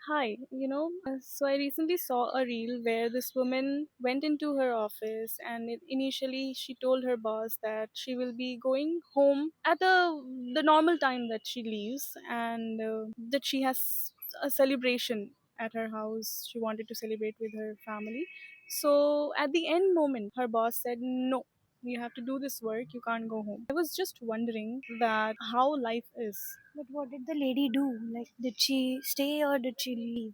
Hi, so I recently saw a reel where this woman went into her office and initially she told her boss that she will be going home at the normal time that she leaves and that she has a celebration at her house. She wanted to celebrate with her family. So at the end moment, her boss said, "No, you have to do this work, you can't go home." I was just wondering that how life is. But what did the lady do? Like, did she stay or did she leave?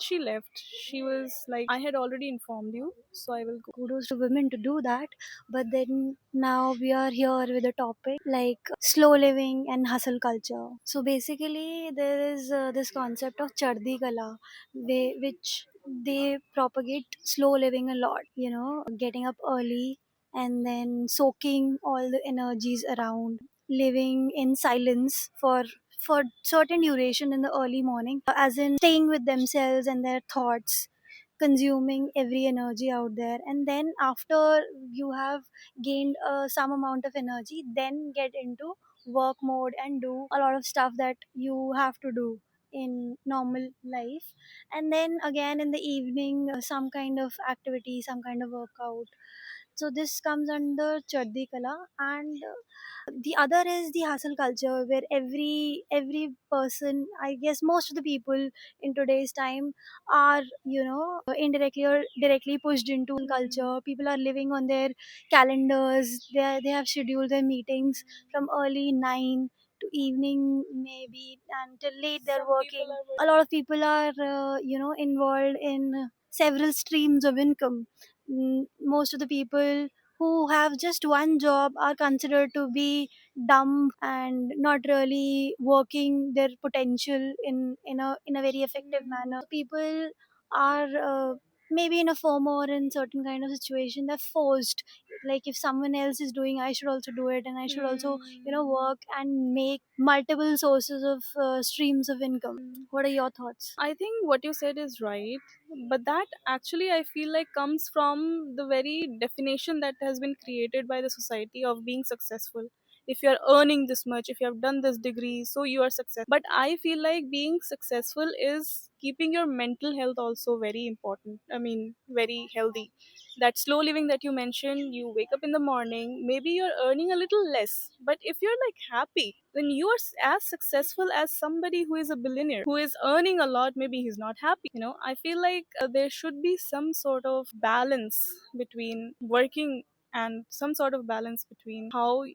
She left. She was like, I had already informed you, so I will go. Kudos to women to do that. But then now we are here with a topic like slow living and hustle culture. So basically, there is this concept of chardi kala, which they propagate slow living a lot. Getting up early and then soaking all the energies around, living in silence for certain duration in the early morning, as in staying with themselves and their thoughts, consuming every energy out there, and then after you have gained some amount of energy, then get into work mode and do a lot of stuff that you have to do in normal life, and then again in the evening some kind of activity, some kind of workout. So this comes under chardi kala, and the other is the hustle culture, where every person, I guess most of the people in today's time, are indirectly or directly pushed into culture. People are living on their calendars. They have scheduled their meetings from early 9 to evening, maybe until late they're working. A lot of people are involved in several streams of income. Most of the people who have just one job are considered to be dumb and not really working their potential in a very effective manner. People are maybe in a FOMO or in certain kind of situation, they're forced. Like, if someone else is doing, I should also do it, and I should also work and make multiple sources of streams of income. What are your thoughts? I think what you said is right, but that actually I feel like comes from the very definition that has been created by the society of being successful. If you're earning this much, if you have done this degree, so you are successful. But I feel like being successful is keeping your mental health also very important. I mean, very healthy. That slow living that you mentioned, you wake up in the morning, maybe you're earning a little less, but if you're like happy, then you are as successful as somebody who is a billionaire who is earning a lot. Maybe he's not happy. I feel like there should be some sort of balance between working and some sort of balance between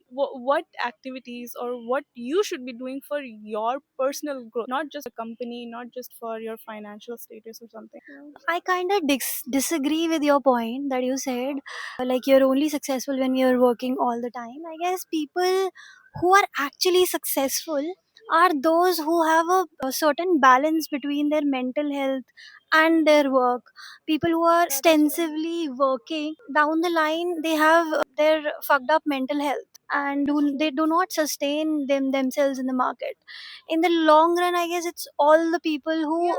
what activities or what you should be doing for your personal growth, not just a company, not just for your financial status or something. I kind of disagree with your point that you said, like, you're only successful when you're working all the time. I guess people who are actually successful are those who have a certain balance between their mental health and their work. People who are extensively working, down the line they have their fucked up mental health, and they do not sustain themselves in the market. In the long run, I guess it's all the people who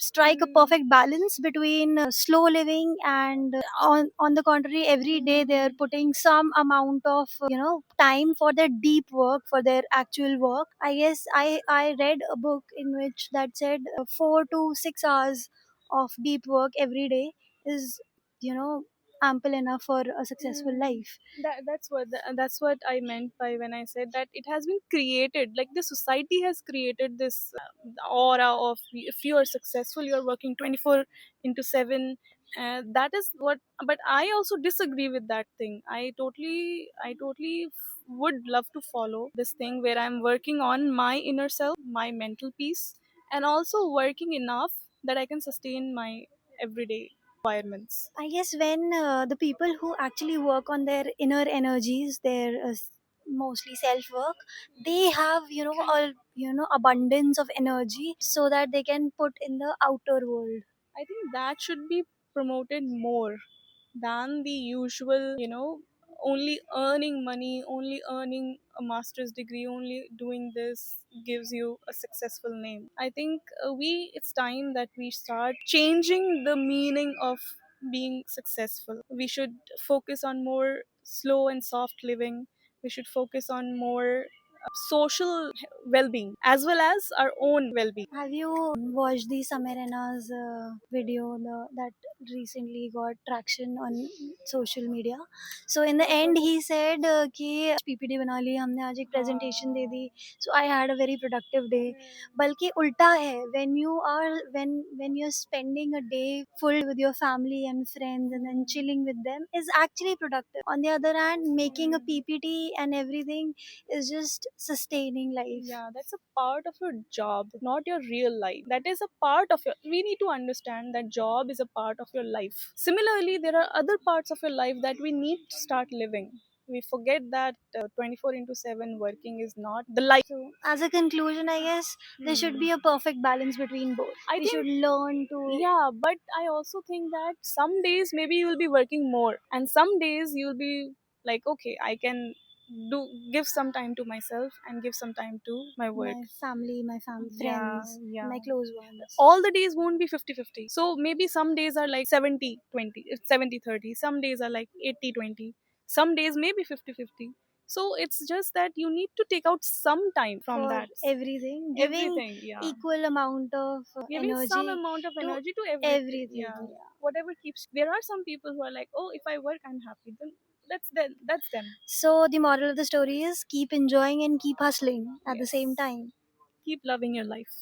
strike a perfect balance between slow living and on the contrary, every day they're putting some amount of time for their deep work, for their actual work. I guess I read a book in which that said 4 to 6 hours of deep work every day is you know ample enough for a successful life. That's what I meant by when I said that it has been created, like the society has created this aura of if you are successful you're working 24 into 7. That is what, but I also disagree with that thing. I totally would love to follow this thing where I'm working on my inner self, my mental peace, and also working enough that I can sustain my everyday requirements. I guess when the people who actually work on their inner energies, their mostly self work, they have abundance of energy so that they can put in the outer world. I think that should be promoted more than the usual, only earning money, only earning a master's degree, only doing this gives you a successful name. I think it's time that we start changing the meaning of being successful. We should focus on more slow and soft living. We should focus on more social well-being as well as our own well-being. Have you watched the Samirana's video that recently got traction on social media? So in the end, he said कि आज PPT बना ली हमने आज एक presentation they the. So I had a very productive day. बल्कि उल्टा है, when you're spending a day full with your family and friends and then chilling with them is actually productive. On the other hand, making a PPT and everything is just sustaining life. Yeah, that's a part of your job, not your real life. That is a part of your. We need to understand that job is a part of your life. Similarly, there are other parts of your life that we need to start living. We forget that 24 into 7 working is not the life. So, as a conclusion, I guess there should be a perfect balance between both. I We should think, learn to. yeah, but I also think that some days maybe you'll be working more, and some days you'll be like, okay, I can do give some time to myself and give some time to my work. My family, Yeah, friends, yeah. my close ones. All the days won't be 50-50. So maybe some days are like 70-20, it's 70-30. Some days are like 80-20. Some days maybe 50-50. So it's just that you need to take out some time from For that. everything, giving Everything, yeah. equal amount of Giving some energy amount of to energy to everything. yeah. Yeah. Whatever keeps. There are some people who are like, oh, if I work, I'm happy. Then that's them. That's them. So the moral of the story is keep enjoying and keep hustling at the same Yes. time. Keep loving your life.